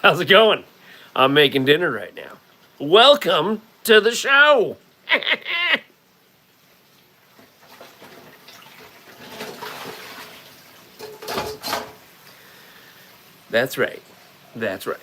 How's it going? I'm making dinner right now. Welcome to the show. That's right. That's right.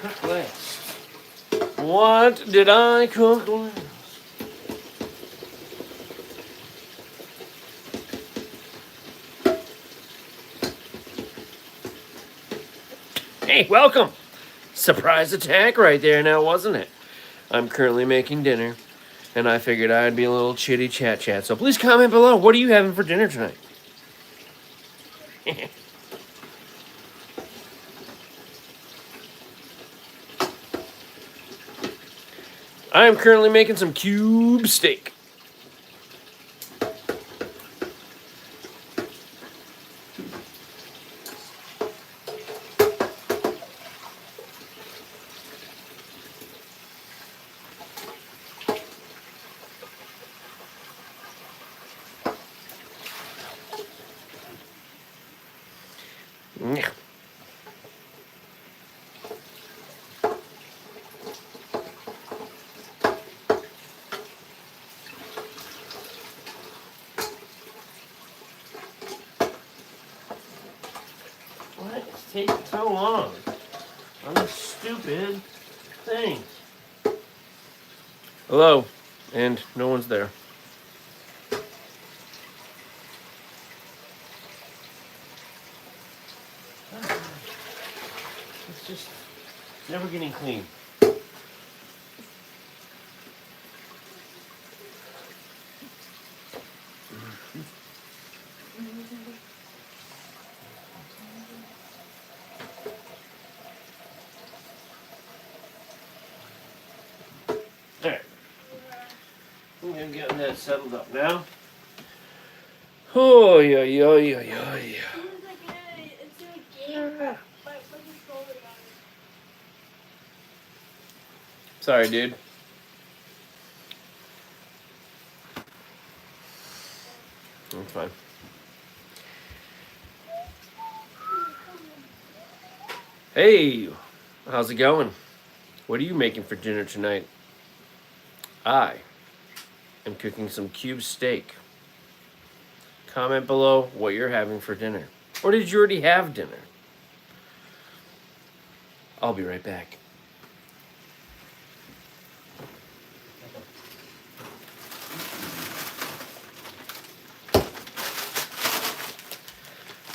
Cook last. What did I cook last? Hey, welcome. Surprise attack right there now, wasn't it? I'm currently making dinner, and I figured I'd be a little chitty chat. So please comment below. What are you having for dinner tonight? I am currently making some cube steak. Yeah. What is taking so long on this stupid thing? Hello, and no one's there. It's just never getting clean. Alright. I'm getting that settled up now. Oh, yeah, yeah, yeah, yeah. Sorry, dude. That's fine. Hey, how's it going? What are you making for dinner tonight? I am cooking some cube steak. Comment below what you're having for dinner. Or did you already have dinner? I'll be right back.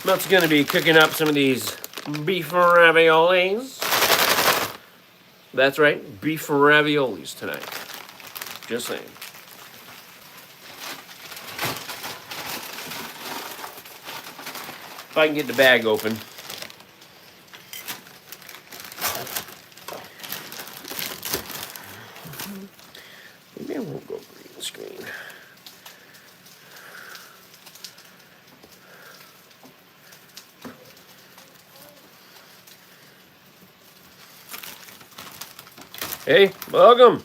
I'm also going to be cooking up some of these beef raviolis. That's right, beef raviolis tonight. Just saying. If I can get the bag open. Maybe I won't go green screen. Hey, welcome.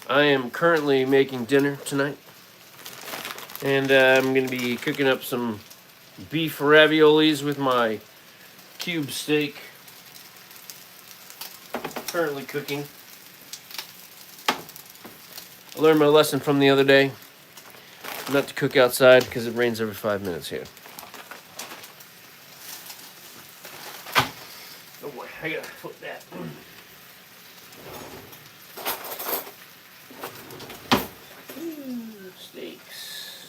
I am currently making dinner tonight. And I'm going to be cooking up some beef raviolis with my cube steak currently cooking. I learned my lesson from the other day. Not to cook outside because it rains every 5 minutes here. Oh boy, I gotta flip that. Steaks.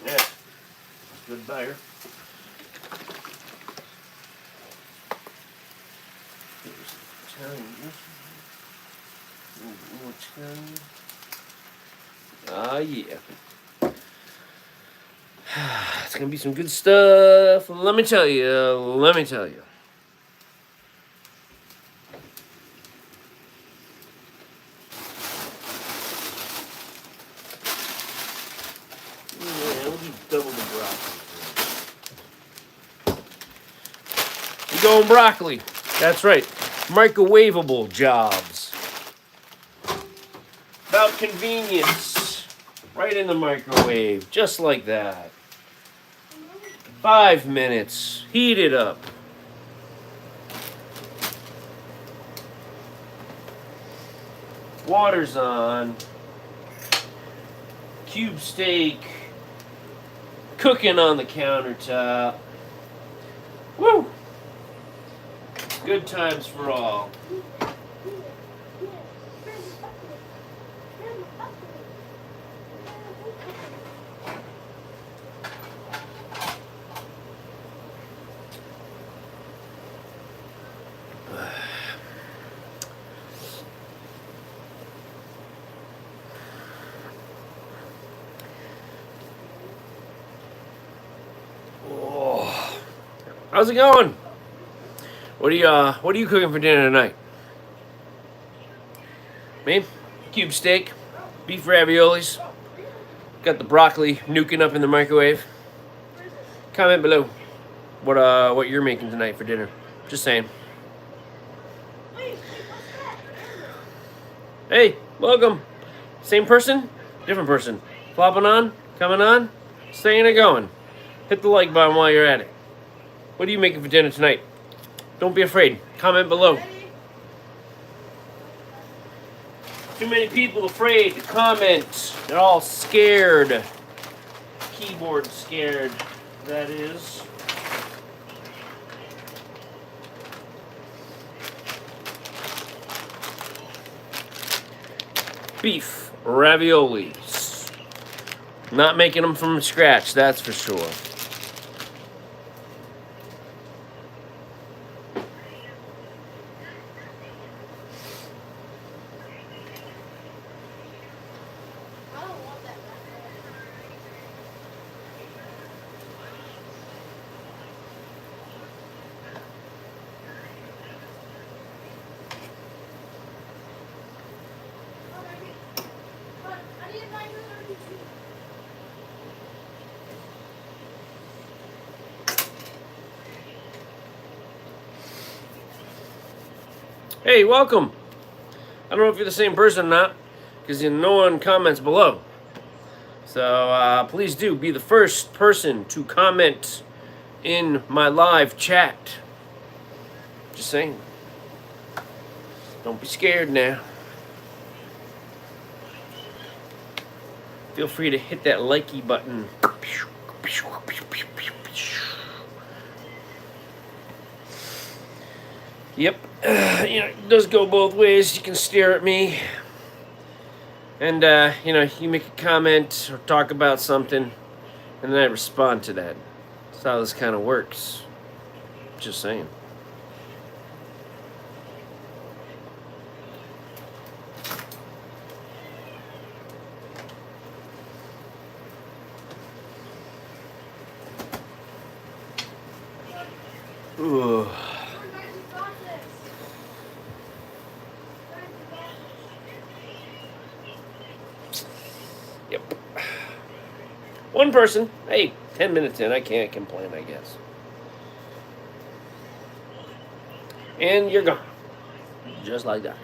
Yeah, good buyer. Ah, yeah. It's gonna be some good stuff. Let me tell you. Let me tell you. Yeah, we'll do double the broccoli. We going broccoli. That's right. Microwavable jobs. About convenience. Right in the microwave. Just like that. 5 minutes. Heat it up. Water's on. Cube steak. Cooking on the countertop. Woo! Good times for all. Oh. How's it going? What are you cooking for dinner tonight? Me? Cube steak, beef raviolis. Got the broccoli nuking up in the microwave. Comment below what you're making tonight for dinner. Just saying. Hey, welcome. Same person? Different person. Flopping on? Coming on? Staying or going? Hit the like button while you're at it. What are you making for dinner tonight? Don't be afraid. Comment below. Too many people afraid to comment. They're all scared. Keyboard scared, that is. Beef raviolis. Not making them from scratch, that's for sure. Hey, welcome. I don't know if you're the same person or not, because no one comments below. So please do be the first person to comment in my live chat. Just saying. Don't be scared now. Feel free to hit that likey button. Yep. It does go both ways. You can stare at me. And, you make a comment or talk about something, and then I respond to that. That's how this kind of works. Just saying. Ugh. Yep. One person. Hey, 10 minutes in. I can't complain, I guess. And you're gone. Just like that.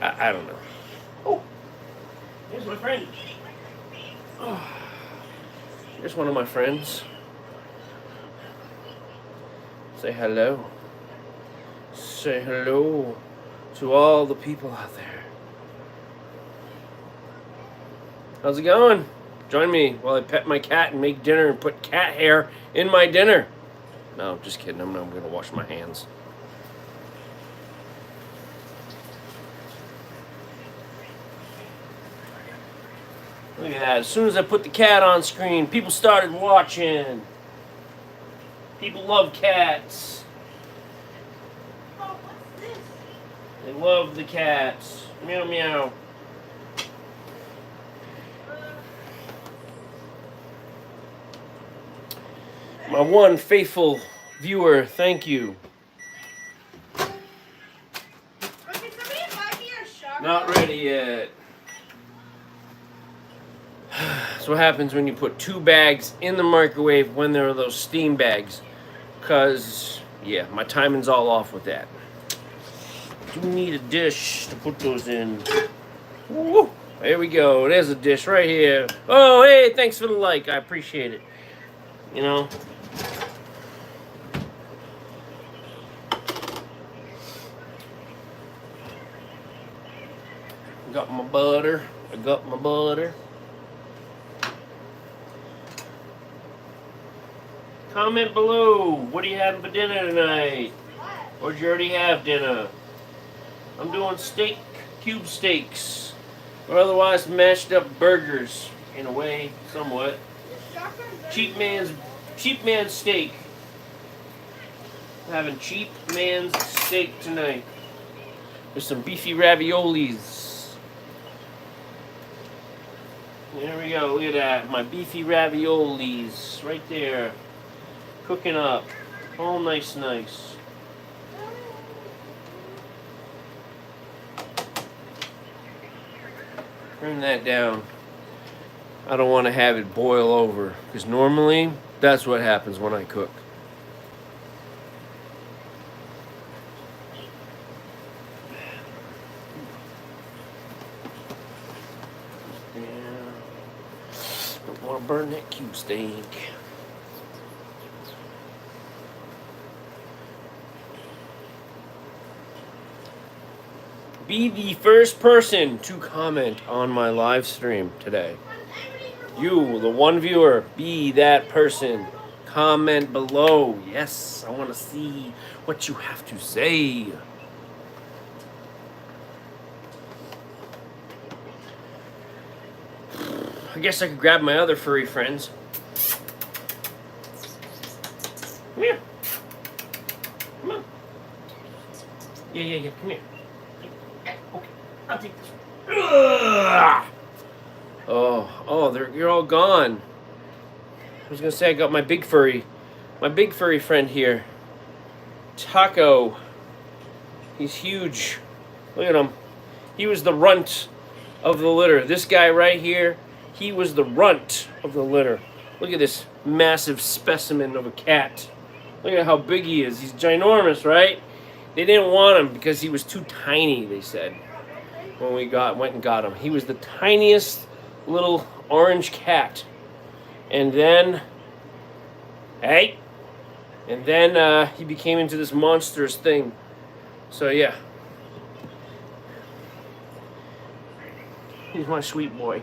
I don't know. Oh, here's my friend. Oh, here's one of my friends. Say hello. Say hello to all the people out there. How's it going? Join me while I pet my cat and make dinner and put cat hair in my dinner. No, just kidding. I'm going to wash my hands. Look at that. As soon as I put the cat on screen, people started watching. People love cats. Oh, what's this? They love the cats. Meow meow. My one faithful viewer, thank you. Okay, somebody invite me a shark. Not ready yet. That's what happens when you put 2 bags in the microwave when there are those steam bags. Because, yeah, my timing's all off with that. Do need a dish to put those in. Woo! There we go. There's a dish right here. Oh, hey, thanks for the like. I appreciate it. You know? Got my butter. I got my butter. Comment below. What are you having for dinner tonight? Or did you already have dinner? I'm doing steak, cube steaks, or otherwise mashed up burgers, in a way, somewhat. Cheap man's steak. I'm having cheap man's steak tonight. There's some beefy raviolis. There we go. Look at that. My beefy raviolis right there. Cooking up. All nice. Turn that down. I don't want to have it boil over, because normally that's what happens when I cook. Yeah. Don't want to burn that cube steak. Be the first person to comment on my live stream today. You, the one viewer, be that person. Comment below. Yes, I want to see what you have to say. I guess I could grab my other furry friends. Come here. Come on. Yeah. Come here. Okay, I'll take this one. Ugh. Oh, you're all gone. I was gonna say I got my big furry friend here. Taco. He's huge. Look at him. He was the runt of the litter. This guy right here, he was the runt of the litter. Look at this massive specimen of a cat. Look at how big he is. He's ginormous, right? They didn't want him because he was too tiny, they said, when we went and got him. He was the tiniest little orange cat. And then, he became into this monstrous thing. So, yeah. He's my sweet boy.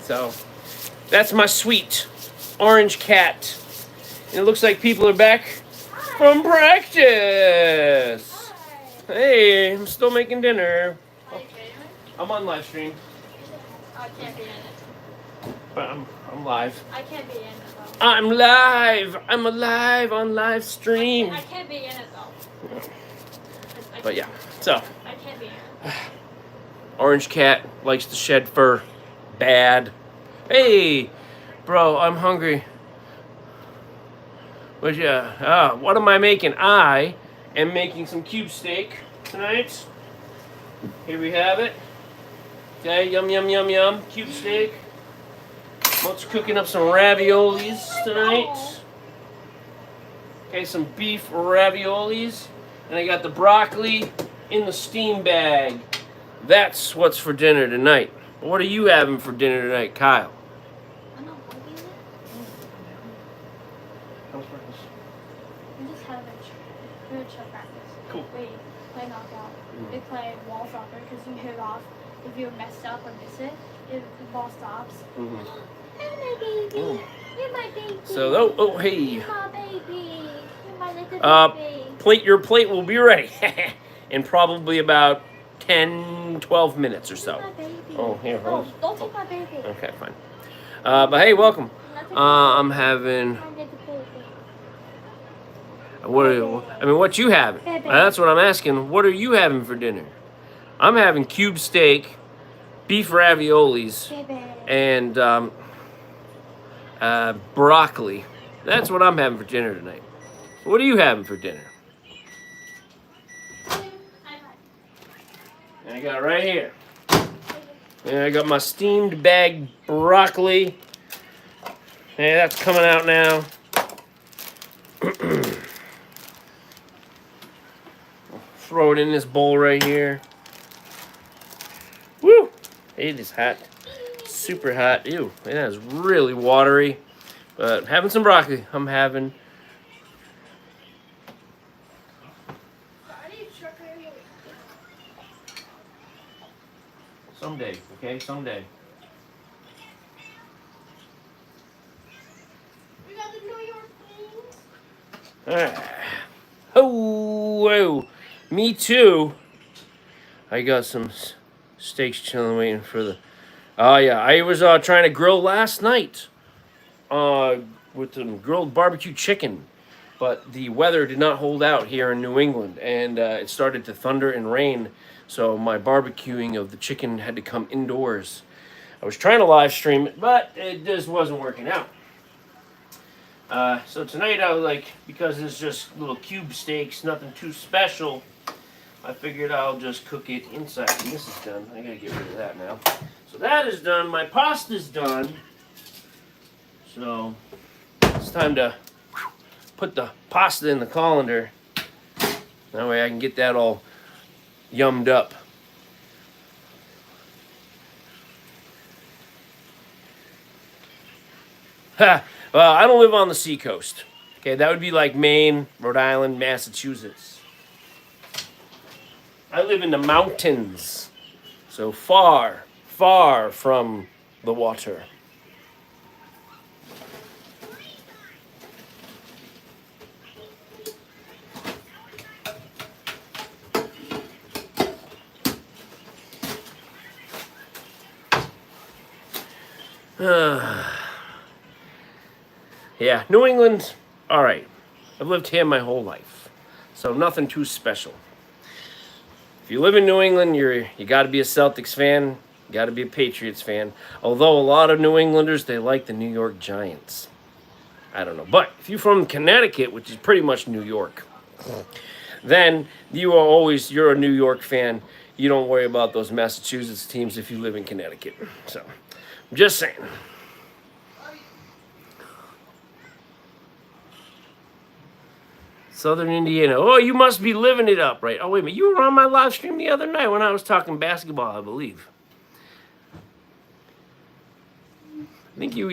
So, that's my sweet orange cat. And it looks like people are back from practice. Hey, I'm still making dinner. I'm on live stream. I can't be in it. But I'm live. I can't be in it though. I'm live. I'm alive on live stream. I can't be in it though. But yeah, so I can't be in it. orange cat likes to shed fur. Bad. Hey, bro, I'm hungry. What am I making? I am making some cube steak tonight. Here we have it. Okay, yum. Cube steak. Let's cooking up some raviolis tonight. Okay, some beef raviolis. And I got the broccoli in the steam bag. That's what's for dinner tonight. What are you having for dinner tonight, Kyle? I'm not hungry yet. We just had a chill practice. Cool. We play knockout. We play wall soccer because you hit it off. If you mess up or miss it, the ball stops. Mm-hmm. You're my baby. Mm. You're my baby. So, oh, hey. You're my baby. You're my little baby. Your plate will be ready in probably about 10, 12 minutes or so. My baby. Oh, here. Oh, don't take my baby. Okay, fine. But hey, welcome. I'm having. What you having? That's what I'm asking. What are you having for dinner? I'm having cube steak, beef raviolis, and broccoli. That's what I'm having for dinner tonight. What are you having for dinner? I got right here. And I got my steamed bag broccoli. Hey, that's coming out now. Throw it in this bowl right here. Woo! It is hot. Super hot. Ew, it is really watery. But having some broccoli. I'm having. Someday, okay? Someday. We got the New York things. Ah. Oh, whoa. Me too. I got some steaks chilling waiting for the... Oh, yeah. I was trying to grill last night with some grilled barbecue chicken. But the weather did not hold out here in New England. And it started to thunder and rain. So my barbecuing of the chicken had to come indoors. I was trying to live stream it, but it just wasn't working out. So tonight I was like, because it's just little cube steaks, nothing too special, I figured I'll just cook it inside. And this is done. I gotta get rid of that now. So that is done. My pasta's done. So it's time to put the pasta in the colander. That way I can get that all yummed up. Ha! Well, I don't live on the seacoast. Okay, that would be like Maine, Rhode Island, Massachusetts. I live in the mountains. So far, far from the water. Yeah, New England, all right. I've lived here my whole life, so nothing too special. If you live in New England, you got to be a Celtics fan. You got to be a Patriots fan. Although a lot of New Englanders, they like the New York Giants. I don't know. But if you're from Connecticut, which is pretty much New York, then you're a New York fan. You don't worry about those Massachusetts teams if you live in Connecticut. So, I'm just saying. Southern Indiana. Oh, you must be living it up, right? Oh, wait a minute. You were on my live stream the other night when I was talking basketball, I believe. I think you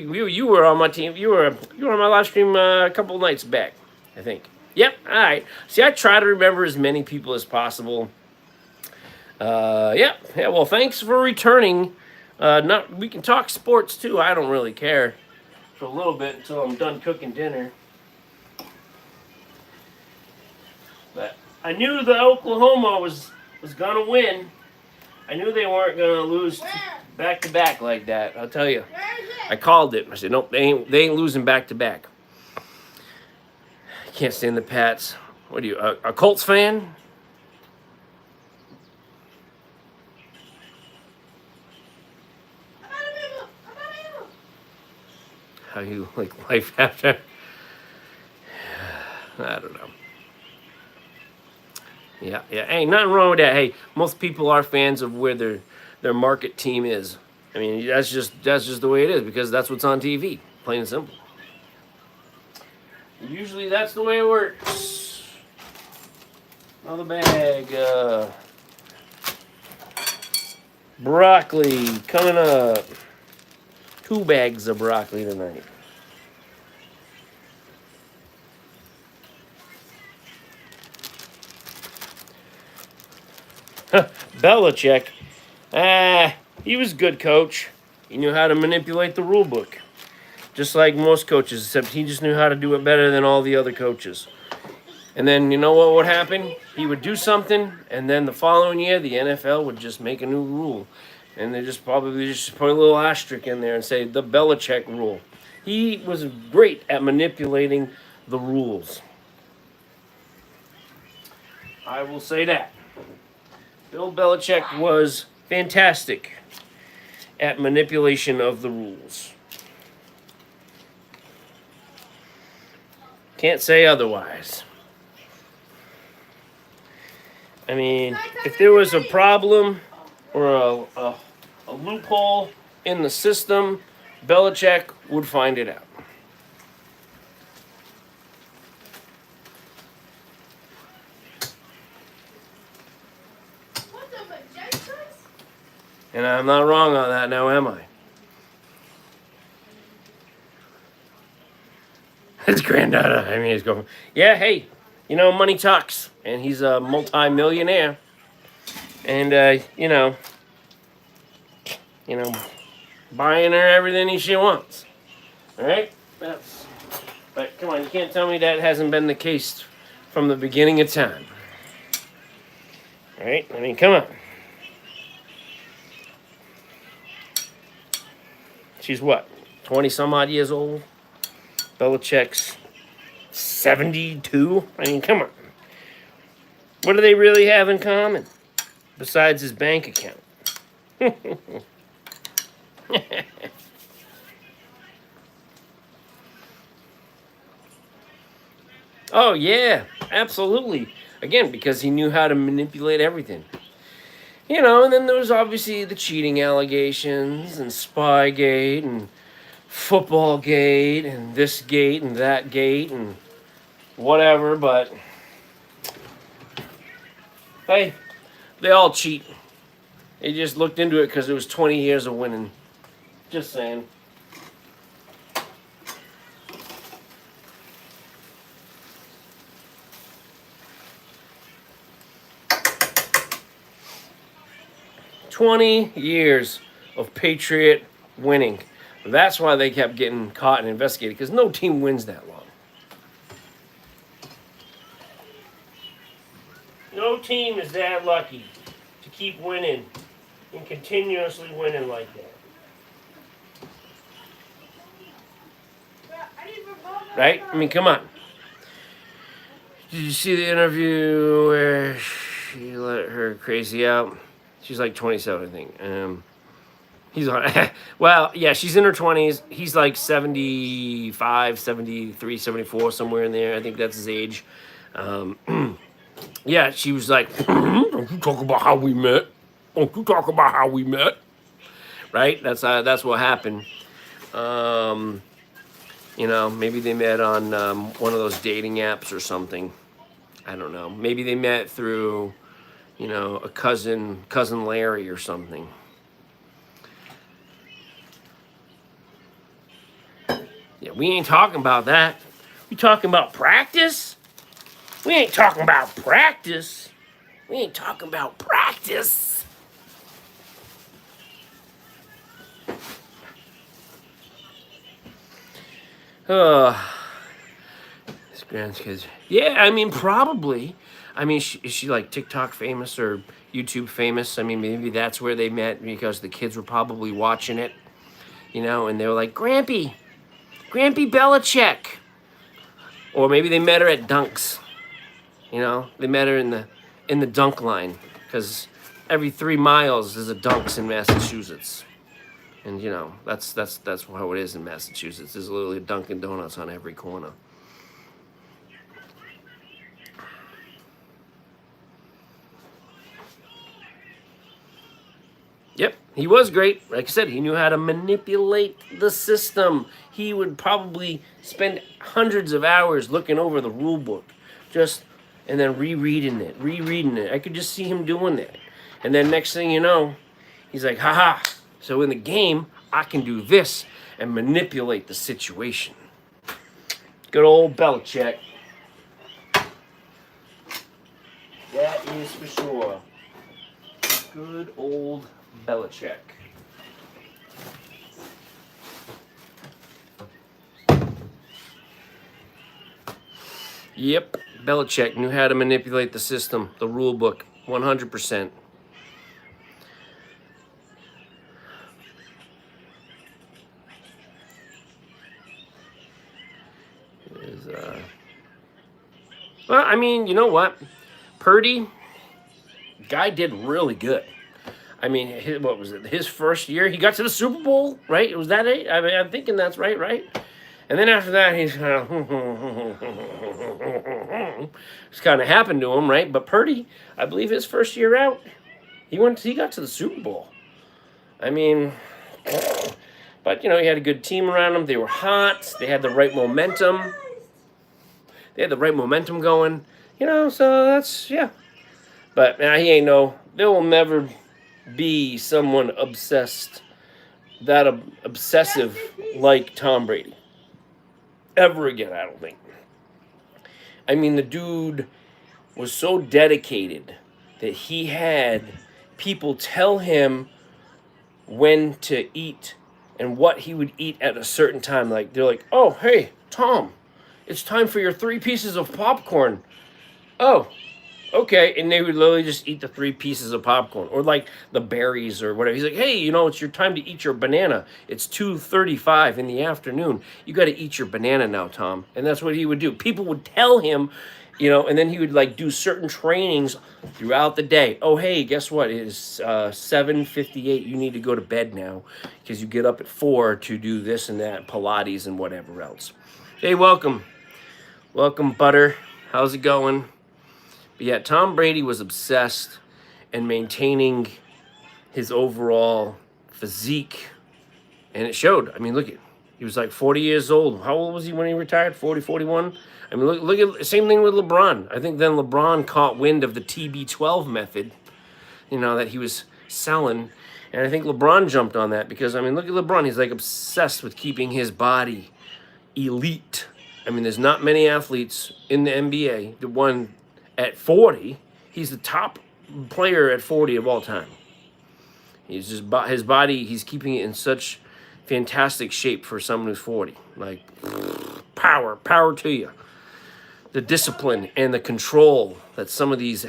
were on my team. You were on my live stream a couple nights back, I think. Yep. All right. See, I try to remember as many people as possible. Yeah. Well, thanks for returning. We can talk sports too. I don't really care for a little bit until I'm done cooking dinner. But I knew the Oklahoma was gonna win. I knew they weren't gonna lose back to back like that. I'll tell you. I called it. I said, nope, they ain't losing back to back. Can't stand the Pats. What are you, a Colts fan? How you like life after? I don't know. Yeah. Ain't nothing wrong with that. Hey, most people are fans of where their market team is. I mean, that's just the way it is because that's what's on TV, plain and simple. Usually that's the way it works. Another bag. Broccoli coming up. 2 bags of broccoli tonight. Belichick. He was a good coach. He knew how to manipulate the rule book. Just like most coaches, except he just knew how to do it better than all the other coaches. And then you know what would happen? He would do something, and then the following year, the NFL would just make a new rule. And they just probably just put a little asterisk in there and say the Belichick rule. He was great at manipulating the rules. I will say that. Bill Belichick was fantastic at manipulation of the rules. Can't say otherwise. I mean, if there was a problem or a loophole in the system, Belichick would find it out. And I'm not wrong on that now, am I? His granddaughter, I mean, he's going, yeah, hey, you know, money talks. And he's a multi-millionaire. And, you know, buying her everything she wants. All right? But come on, you can't tell me that hasn't been the case from the beginning of time. All right? I mean, come on. She's what, 20 some odd years old? Belichick's 72? I mean, come on. What do they really have in common besides his bank account? Oh, yeah, absolutely. Again, because he knew how to manipulate everything. You know, and then there was obviously the cheating allegations and Spygate and Football Gate and this gate and that gate and whatever, but hey, they all cheat. They just looked into it because it was 20 years of winning. Just saying. $20 years of Patriot winning. That's why they kept getting caught and investigated, because no team wins that long. No team is that lucky to keep winning and continuously winning like that. Right? I mean, come on. Did you see the interview where she let her crazy out? She's like 27, I think. He's on, well, yeah, she's in her 20s. He's like 75, 73, 74, somewhere in there. I think that's his age. Yeah, she was like, don't you talk about how we met. Don't you talk about how we met. Right? That's what happened. You know, maybe they met on one of those dating apps or something. I don't know. Maybe they met through, you know, a cousin Larry or something. Yeah, we ain't talking about that. We talking about practice? We ain't talking about practice. We ain't talking about practice. His grandkids. Yeah, I mean, probably. I mean, is she like TikTok famous or YouTube famous? I mean, maybe that's where they met because the kids were probably watching it, you know, and they were like, Grampy Belichick. Or maybe they met her at Dunks. You know, they met her in the dunk line because every 3 miles there's a Dunks in Massachusetts. And you know, that's how it is in Massachusetts. There's literally a Dunkin' Donuts on every corner. Yep, he was great. Like I said, he knew how to manipulate the system. He would probably spend hundreds of hours looking over the rule book, just and then rereading it. I could just see him doing that. And then next thing you know, he's like, haha. So in the game, I can do this and manipulate the situation. Good old Belichick. That is for sure. Good old Belichick. Yep, Belichick knew how to manipulate the system, the rule book, 100%. Well, I mean, you know what? Purdy, guy did really good. I mean, what was it? His first year, he got to the Super Bowl, right? Was that it? I mean, I'm thinking that's right? And then after that, he's kind of it's kind of happened to him, right? But Purdy, I believe his first year out, he got to the Super Bowl. I mean, but you know, he had a good team around him. They were hot. They had the right momentum. Going. You know, so that's yeah. But now he ain't there will never be someone obsessive like Tom Brady ever again, I don't think. I mean, the dude was so dedicated that he had people tell him when to eat and what he would eat at a certain time. Like, they're like, oh, hey, Tom, it's time for your 3 pieces of popcorn. Oh, okay. And they would literally just eat the 3 pieces of popcorn, or like the berries or whatever. He's like, hey, you know, it's your time to eat your banana. It's 2:35 in the afternoon. You got to eat your banana now, Tom. And that's what he would do. People would tell him, you know, and then he would like do certain trainings throughout the day. Oh, hey, guess what? It is 7:58. You need to go to bed now because you get up at 4 to do this and that, Pilates and whatever else. Hey, welcome. Welcome, Butter. How's it going? But yeah, Tom Brady was obsessed in maintaining his overall physique, and it showed. I mean, look at, he was like 40 years old. How old was he when he retired? 40, 41? I mean, look at, same thing with LeBron. I think then LeBron caught wind of the TB12 method, you know, that he was selling. And I think LeBron jumped on that because, I mean, look at LeBron. He's like obsessed with keeping his body elite. I mean, there's not many athletes in the NBA that won at 40. He's the top player at 40 of all time. He's just his body, he's keeping it in such fantastic shape for someone who's 40. Like, power to you. The discipline and the control that some of these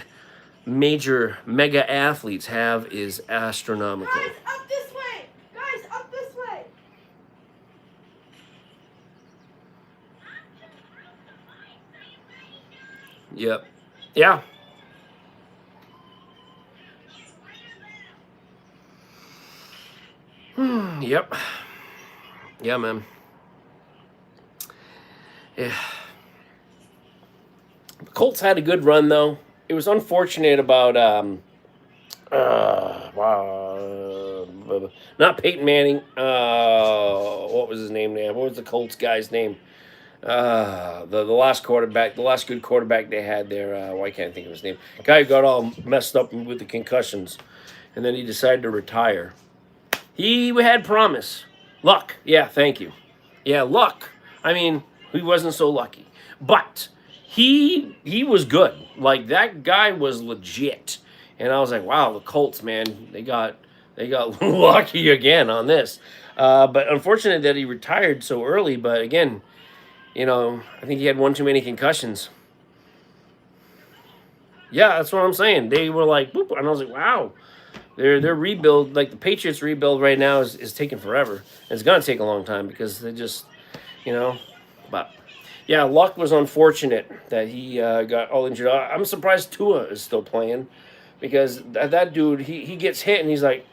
major mega athletes have is astronomical. Guys, up this way! Guys, up this way! Yep. Yeah. Yep. Yeah, man. Yeah. The Colts had a good run, though. It was unfortunate about not Peyton Manning. What was his name now? What was the Colts guy's name? The last quarterback, the last good quarterback they had there. Why can't I think of his name? Guy who got all messed up with the concussions, and then he decided to retire. He had promise. Luck. Yeah, thank you. Yeah, luck. I mean, he wasn't so lucky, but he was good. Like, that guy was legit, and I was like, wow, the Colts, man, they got lucky again on this. But unfortunate that he retired so early. But again, you know, I think he had one too many concussions. Yeah, that's what I'm saying. They were like, boop, and I was like, wow. Their rebuild, like the Patriots rebuild right now, is taking forever. And it's going to take a long time because they just, you know, but yeah, Luck was unfortunate that he got all injured. I'm surprised Tua is still playing because that dude, he gets hit and he's like,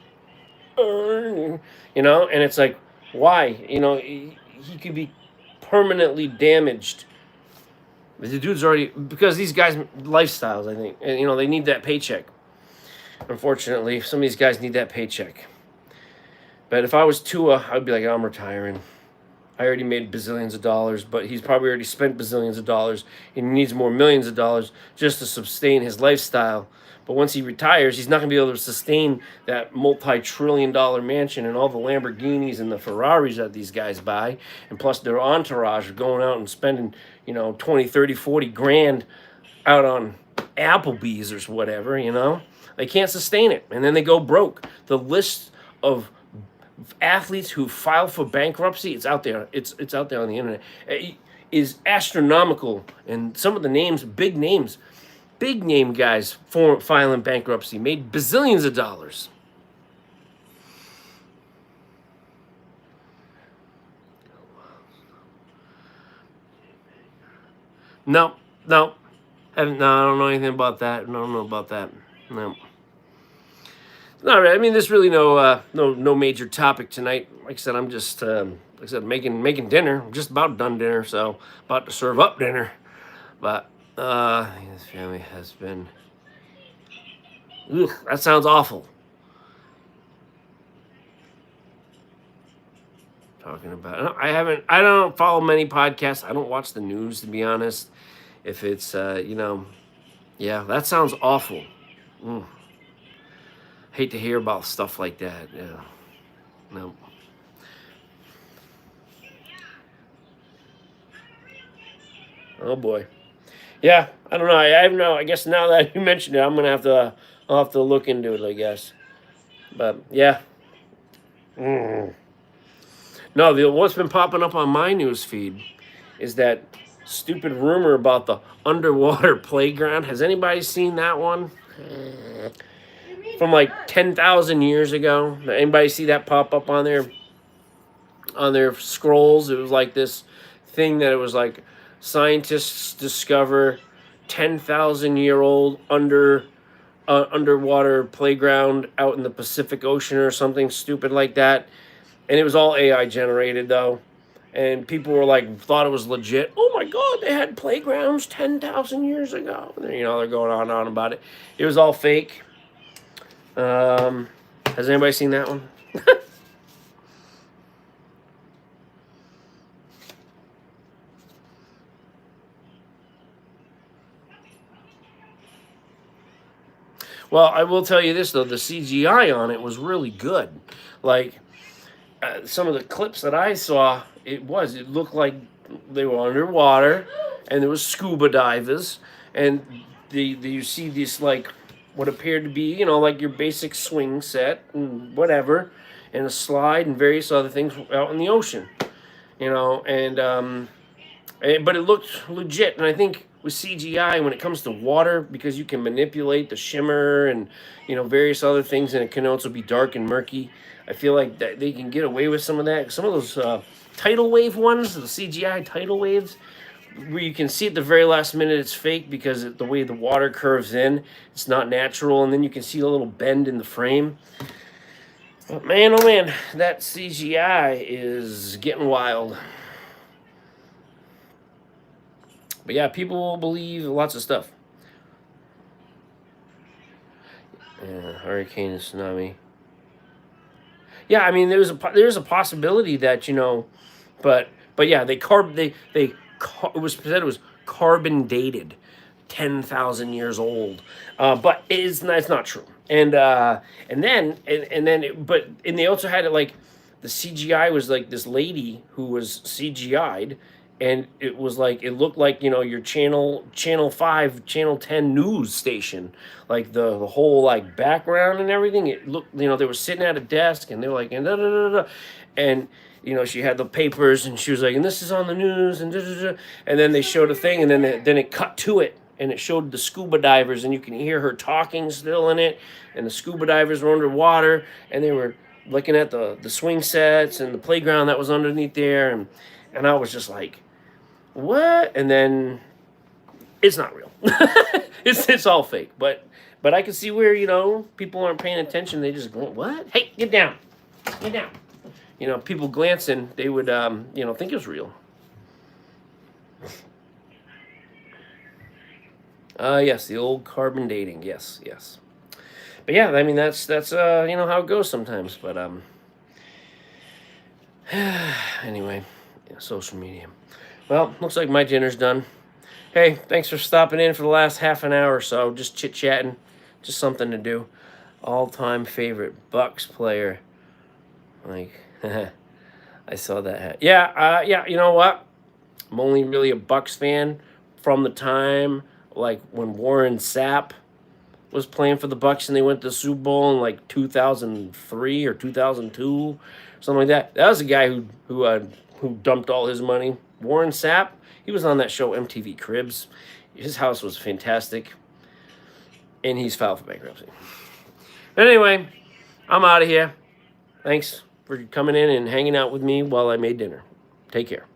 you know, and it's like, why? You know, he could be permanently damaged. The dude's already, because these guys' lifestyles, I think, and you know, they need that paycheck. Unfortunately, some of these guys need that paycheck. But if I was Tua, I'd be like, I'm retiring. I already made bazillions of dollars, but he's probably already spent bazillions of dollars, and he needs more millions of dollars just to sustain his lifestyle. But once he retires, he's not going to be able to sustain that multi-trillion-dollar mansion and all the Lamborghinis and the Ferraris that these guys buy. And plus their entourage are going out and spending, 20, 30, 40 grand out on Applebee's or whatever. They can't sustain it. And then they go broke. The list of athletes who file for bankruptcy, it's out there. It's out there on the internet. It is astronomical. And some of the names, big name guys filing bankruptcy made bazillions of dollars. No. I don't know anything about that. No, I don't know about that. No. Not really. I mean, there's really no major topic tonight. Like I said, I'm just making dinner. I'm just about done dinner, so about to serve up dinner. But his family has been. Ugh, that sounds awful. Talking about. I don't follow many podcasts. I don't watch the news, to be honest. If it's yeah, that sounds awful. Hate to hear about stuff like that. Yeah. No. Oh boy. Yeah, I don't know. I don't know. I guess now that you mentioned it, I'll have to look into it, I guess. But yeah. No, what's been popping up on my news feed is that stupid rumor about the underwater playground. Has anybody seen that one? From like 10,000 years ago. Anybody see that pop up on their scrolls? It was like this thing that it was like scientists discover 10,000-year-old underwater playground out in the Pacific Ocean or something stupid like that. And it was all AI generated though. And people were like, thought it was legit. Oh my God, they had playgrounds 10,000 years ago. And, they're going on and on about it. It was all fake. Has anybody seen that one? Well, I will tell you this though, the CGI on it was really good. Like some of the clips that I saw, it looked like they were underwater, and there was scuba divers, and you see this like what appeared to be like your basic swing set and whatever, and a slide and various other things out in the ocean, but it looked legit. And I think with CGI, when it comes to water, because you can manipulate the shimmer and various other things, and it can also be dark and murky. I feel like that they can get away with some of that. Some of those tidal wave ones, the CGI tidal waves, where you can see at the very last minute it's fake because the way the water curves in, it's not natural, and then you can see a little bend in the frame. But man, oh man, that CGI is getting wild. But yeah, people will believe lots of stuff. Yeah, hurricane and tsunami. Yeah, I mean, there's a possibility that but yeah, it was said it was carbon dated, 10,000 years old, but it's not true. And they also had it like the CGI was like this lady who was CGI'd, and it was like it looked like your channel 5, channel 10 news station, like the whole like background and everything. It looked they were sitting at a desk, and they were like and da, da, da, da, and she had the papers, and she was like, and this is on the news, and da, da, da. And then they showed a thing, and then it cut to it, and it showed the scuba divers, and you can hear her talking still in it, and the scuba divers were underwater, and they were looking at the swing sets and the playground that was underneath there, and I was just like, what? And then it's not real. it's all fake. But I can see where people aren't paying attention. They just go, what? Hey, get down. People glancing, they would think it was real. Yes, the old carbon dating. Yes. But yeah, I mean that's you know how it goes sometimes. But anyway, yeah, social media. Well, looks like my dinner's done. Hey, thanks for stopping in for the last half an hour or so. Just chit chatting, just something to do. All-time favorite Bucks player. Like, I saw that hat. Yeah, yeah. You know what? I'm only really a Bucks fan from the time like when Warren Sapp was playing for the Bucks and they went to the Super Bowl in like 2003 or 2002, something like that. That was a guy who dumped all his money. Warren Sapp. He was on that show MTV Cribs. His house was fantastic, and he's filed for bankruptcy. But anyway, I'm out of here. Thanks for coming in and hanging out with me while I made dinner. Take care.